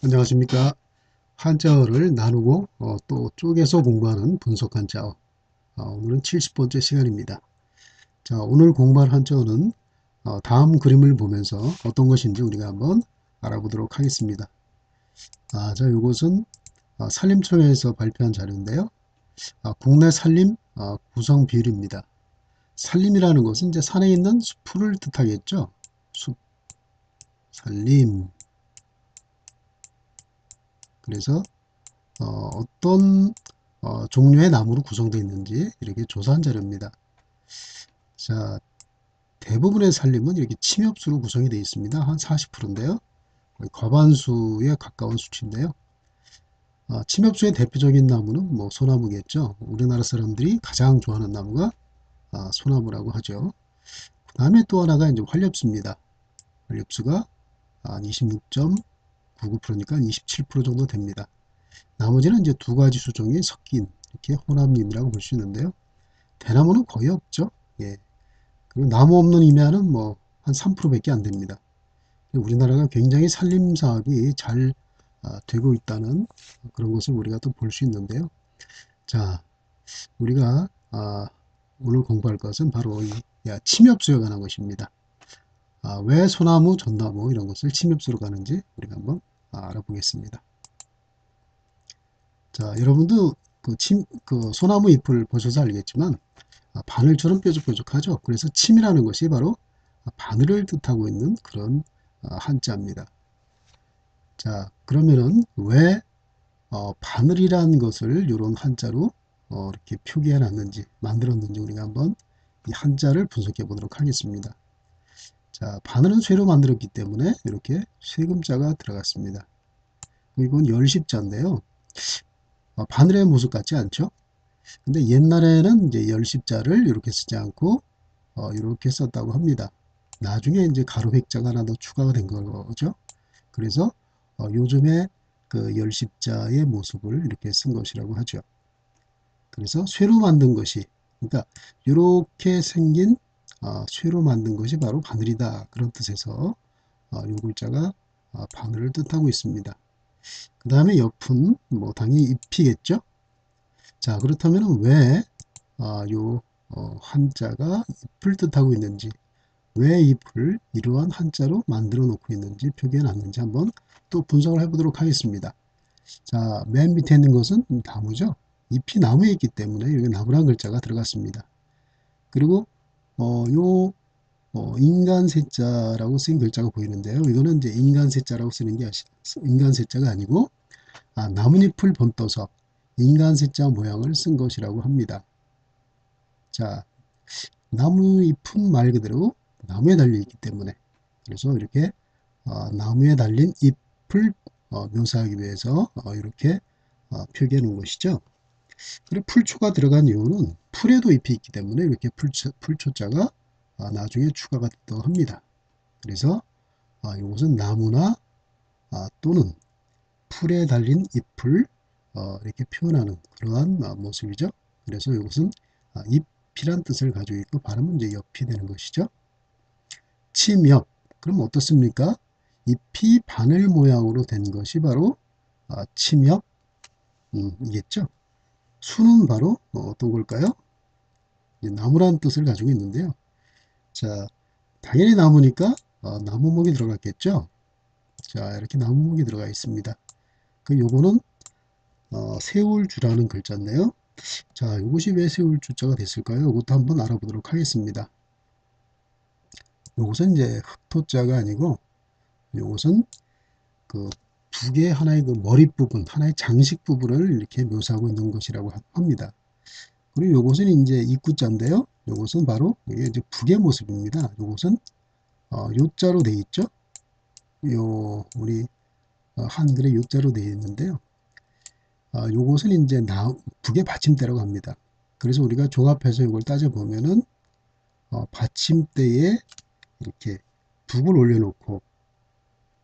안녕하십니까. 한자어를 나누고 또 쪼개서 공부하는 분석 한자어. 오늘은 70번째 시간입니다. 자, 오늘 공부할 한자어는 다음 그림을 보면서 어떤 것인지 우리가 한번 알아보도록 하겠습니다. 자, 이것은 산림청에서 발표한 자료인데요. 국내 산림 구성 비율입니다. 산림이라는 것은 이제 산에 있는 숲을 뜻하겠죠. 숲, 산림. 그래서 어떤 종류의 나무로 구성되어 있는지 이렇게 조사한 자료입니다. 자, 대부분의 산림은 이렇게 침엽수로 구성이 되어 있습니다. 한 40%인데요. 거의 과반수에 가까운 수치인데요. 침엽수의 대표적인 나무는 뭐 소나무겠죠. 우리나라 사람들이 가장 좋아하는 나무가 소나무라고 하죠. 그 다음에 또 하나가 이제 활엽수입니다. 활엽수가 한 26.99%니까 27% 정도 됩니다. 나머지는 이제 두 가지 수종이 섞인 이렇게 혼합림이라고 볼 수 있는데요. 대나무는 거의 없죠. 예. 그리고 나무 없는 임야는 뭐 한 3%밖에 안 됩니다. 우리나라가 굉장히 산림 사업이 잘 되고 있다는 그런 것을 우리가 또 볼 수 있는데요. 자, 우리가 오늘 공부할 것은 바로 이 침엽수에 관한 것입니다. 왜 소나무, 전나무 이런 것을 침엽수로 가는지 우리가 한번 알아보겠습니다. 자, 여러분도 그 소나무 잎을 보셔서 알겠지만 바늘처럼 뾰족뾰족하죠. 그래서 침이라는 것이 바로 바늘을 뜻하고 있는 그런 한자입니다. 자, 그러면은 왜 바늘이라는 것을 이런 한자로 이렇게 표기해 놨는지 만들었는지 우리가 한번 이 한자를 분석해 보도록 하겠습니다. 자, 바늘은 쇠로 만들었기 때문에 이렇게 쇠금자가 들어갔습니다. 이건 열십자인데요. 바늘의 모습 같지 않죠? 근데 옛날에는 이제 열십자를 이렇게 쓰지 않고 이렇게 썼다고 합니다. 나중에 이제 가로 획자가 하나 더 추가가 된 거죠. 그래서 요즘에 그 열십자의 모습을 이렇게 쓴 것이라고 하죠. 그래서 쇠로 만든 것이, 그러니까 이렇게 생긴 쇠로 만든 것이 바로 바늘이다. 그런 뜻에서 요 글자가 바늘을 뜻하고 있습니다. 그 다음에 옆은 뭐 당연히 잎이겠죠. 자, 그렇다면 왜 요 한자가 잎을 뜻하고 있는지, 왜 잎을 이러한 한자로 만들어 놓고 있는지 표기해 놨는지 한번 또 분석을 해보도록 하겠습니다. 자, 맨 밑에 있는 것은 나무죠. 잎이 나무에 있기 때문에 여기 나무란 글자가 들어갔습니다. 그리고 요 인간 세자라고 쓰인 글자가 보이는데요. 이거는 이제 인간 세자라고 쓰는 게 인간 세자가 아니고 나뭇잎을 번떠서 인간 세자 모양을 쓴 것이라고 합니다. 자, 나무잎은 말 그대로 나무에 달려 있기 때문에 그래서 이렇게 나무에 달린 잎을 묘사하기 위해서 이렇게 표기해 놓은 것이죠. 그리고 풀초가 들어간 이유는 풀에도 잎이 있기 때문에 이렇게 풀초자가 나중에 추가가 됐다고 합니다. 그래서 이것은 나무나 또는 풀에 달린 잎을 이렇게 표현하는 그러한 모습이죠. 그래서 이것은 잎이란 뜻을 가지고 있고 발음은 이제 옆이 되는 것이죠. 침엽. 그럼 어떻습니까? 잎이 바늘 모양으로 된 것이 바로 침엽 이겠죠. 수는 바로 어떤 걸까요? 나무라는 뜻을 가지고 있는데요. 자, 당연히 나무니까 나무목이 들어갔겠죠. 자, 이렇게 나무목이 들어가 있습니다. 요거는 세울주라는 글자인데요. 자, 이것이 왜 세울주자가 됐을까요? 이것도 한번 알아보도록 하겠습니다. 이것은 이제 흑토자가 아니고 이것은 그 북의 하나의 그 머리 부분, 하나의 장식 부분을 이렇게 묘사하고 있는 것이라고 합니다. 그리고 이것은 이제 입구자인데요. 이것은 바로 이게 이제 북의 모습입니다. 이것은 요자로 되어 있죠. 요 우리 한글에 요자로 되어 있는데요. 요것은 이제 북의 받침대라고 합니다. 그래서 우리가 종합해서 이걸 따져보면은 받침대에 이렇게 북을 올려놓고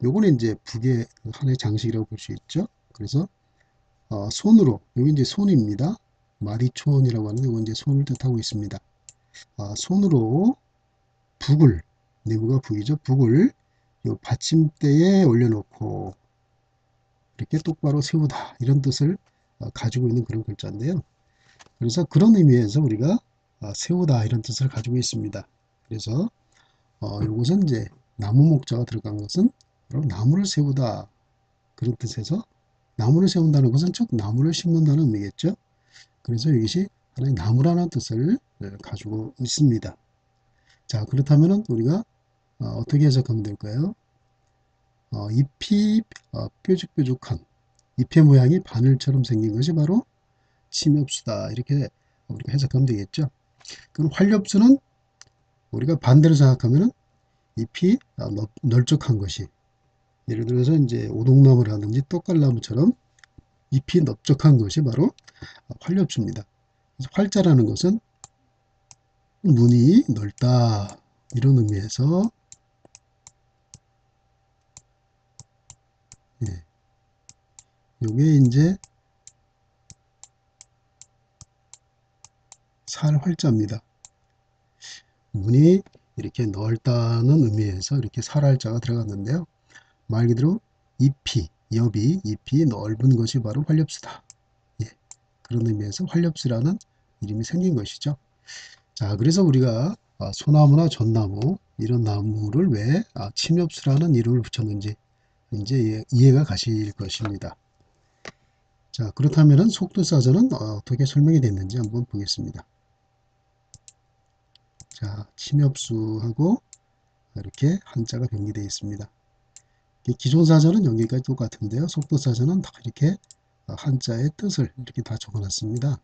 요거는 이제 북의 하나의 장식이라고 볼 수 있죠. 그래서 손으로 여기 이제 손입니다. 마리촌이라고 하는 이건 이제 손을 뜻하고 있습니다. 손으로 북을 내부가 북이죠. 북을 요 받침대에 올려놓고 이렇게 똑바로 세우다 이런 뜻을 가지고 있는 그런 글자인데요. 그래서 그런 의미에서 우리가 세우다 이런 뜻을 가지고 있습니다. 그래서 이것은 이제 나무 목자가 들어간 것은 바로 나무를 세우다 그런 뜻에서 나무를 세운다는 것은 즉 나무를 심는다는 의미겠죠. 그래서 이것이 하나의 나무라는 뜻을 가지고 있습니다. 자, 그렇다면 우리가 어떻게 해석하면 될까요? 잎이 뾰족뾰족한 잎의 모양이 바늘처럼 생긴 것이 바로 침엽수다. 이렇게 우리가 해석하면 되겠죠. 그럼 활엽수는 우리가 반대로 생각하면 잎이 널쩍한 것이 예를 들어서 이제 오동나무라든지 떡갈나무처럼 잎이 넓적한 것이 바로 활엽수입니다. 그래서 활자라는 것은 문이 넓다 이런 의미에서 예, 요게 이제 살활자입니다. 문이 이렇게 넓다는 의미에서 이렇게 살활자가 들어갔는데요. 말 그대로 잎이 넓은 것이 바로 활엽수다. 예, 그런 의미에서 활엽수라는 이름이 생긴 것이죠. 자, 그래서 우리가 소나무나 전나무 이런 나무를 왜 침엽수라는 이름을 붙였는지 이제 이해가 가실 것입니다. 자, 그렇다면 속도사전은 어떻게 설명이 됐는지 한번 보겠습니다. 자, 침엽수하고 이렇게 한자가 병기되어 있습니다. 기존 사전은 여기까지 똑같은데요. 속도사전은 다 이렇게 한자의 뜻을 이렇게 다 적어놨습니다.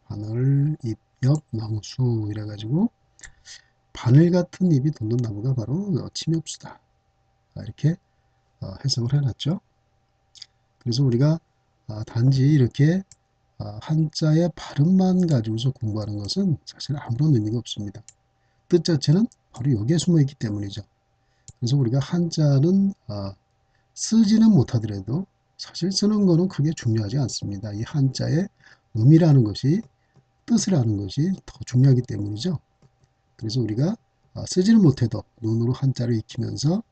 바늘, 잎, 엽, 나무, 수 이래가지고 바늘 같은 잎이 돋는 나무가 바로 침엽수다. 이렇게 해석을 해놨죠. 그래서 우리가 단지 이렇게 한자의 발음만 가지고서 공부하는 것은 사실 아무런 의미가 없습니다. 뜻 자체는 바로 여기에 숨어 있기 때문이죠. 그래서 우리가 한자는 쓰지는 못하더라도 사실 쓰는 거는 크게 중요하지 않습니다. 이 한자의 의미라는 것이 뜻을 아는 것이 더 중요하기 때문이죠. 그래서 우리가 쓰지는 못해도 눈으로 한자를 익히면서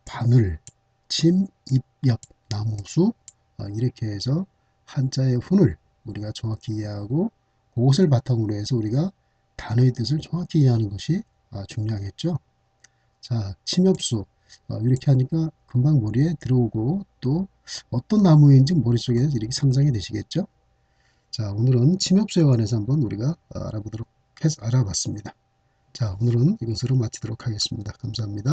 바늘, 침, 잎, 엽, 나무, 수 이렇게 해서 한자의 훈을 우리가 정확히 이해하고 그것을 바탕으로 해서 우리가 단어의 뜻을 정확히 이해하는 것이 중요하겠죠. 자, 침엽수 이렇게 하니까 금방 머리에 들어오고 또 어떤 나무인지 머릿속에 이렇게 상상이 되시겠죠. 자, 오늘은 침엽수에 관해서 한번 우리가 알아봤습니다. 자, 오늘은 이것으로 마치도록 하겠습니다. 감사합니다.